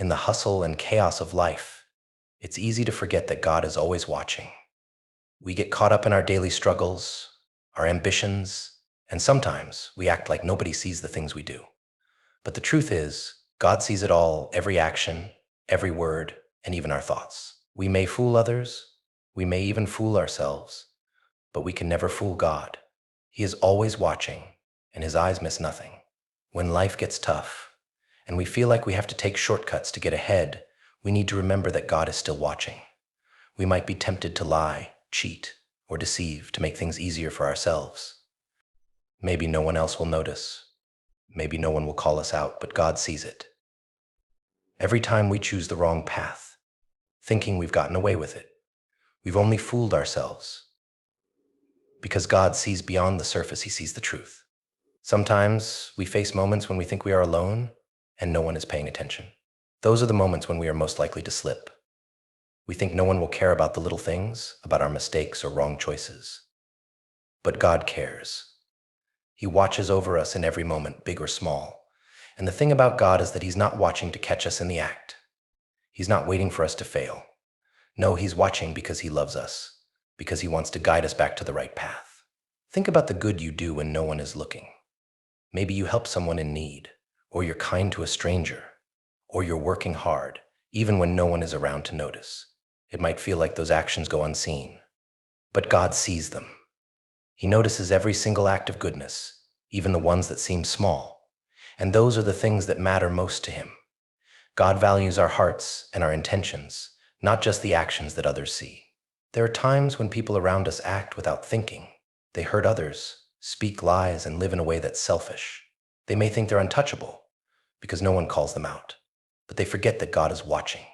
In the hustle and chaos of life, it's easy to forget that God is always watching. We get caught up in our daily struggles, our ambitions, and sometimes we act like nobody sees the things we do. But the truth is, God sees it all, every action, every word, and even our thoughts. We may fool others, we may even fool ourselves, but we can never fool God. He is always watching, and his eyes miss nothing. When life gets tough, and we feel like we have to take shortcuts to get ahead, we need to remember that God is still watching. We might be tempted to lie, cheat, or deceive to make things easier for ourselves. Maybe no one else will notice. Maybe no one will call us out, but God sees it. Every time we choose the wrong path, thinking we've gotten away with it, we've only fooled ourselves. Because God sees beyond the surface, he sees the truth. Sometimes we face moments when we think we are alone and no one is paying attention. Those are the moments when we are most likely to slip. We think no one will care about the little things, about our mistakes or wrong choices. But God cares. He watches over us in every moment, big or small. And the thing about God is that he's not watching to catch us in the act. He's not waiting for us to fail. No, he's watching because he loves us, because he wants to guide us back to the right path. Think about the good you do when no one is looking. Maybe you help someone in need, or you're kind to a stranger, or you're working hard, even when no one is around to notice. It might feel like those actions go unseen, but God sees them. He notices every single act of goodness, even the ones that seem small, and those are the things that matter most to him. God values our hearts and our intentions, not just the actions that others see. There are times when people around us act without thinking. They hurt others, speak lies, and live in a way that's selfish. They may think they're untouchable because no one calls them out, but they forget that God is watching.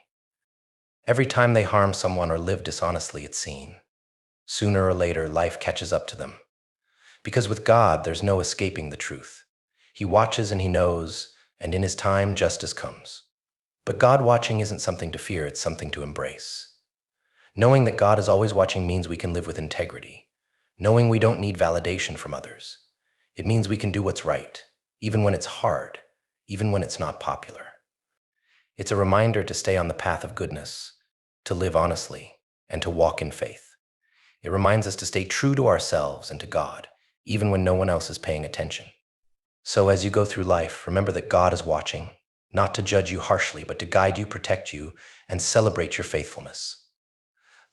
Every time they harm someone or live dishonestly, it's seen. Sooner or later, life catches up to them. Because with God, there's no escaping the truth. He watches and he knows, and in his time, justice comes. But God watching isn't something to fear, it's something to embrace. Knowing that God is always watching means we can live with integrity. Knowing we don't need validation from others. It means we can do what's right, even when it's hard, even when it's not popular. It's a reminder to stay on the path of goodness, to live honestly, and to walk in faith. It reminds us to stay true to ourselves and to God, even when no one else is paying attention. So as you go through life, remember that God is watching, not to judge you harshly, but to guide you, protect you, and celebrate your faithfulness.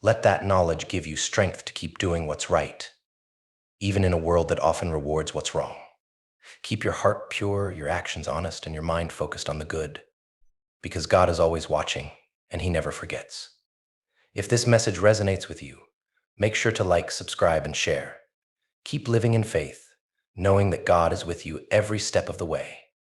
Let that knowledge give you strength to keep doing what's right, even in a world that often rewards what's wrong. Keep your heart pure, your actions honest, and your mind focused on the good, because God is always watching, and he never forgets. If this message resonates with you, make sure to like, subscribe, and share. Keep living in faith, knowing that God is with you every step of the way.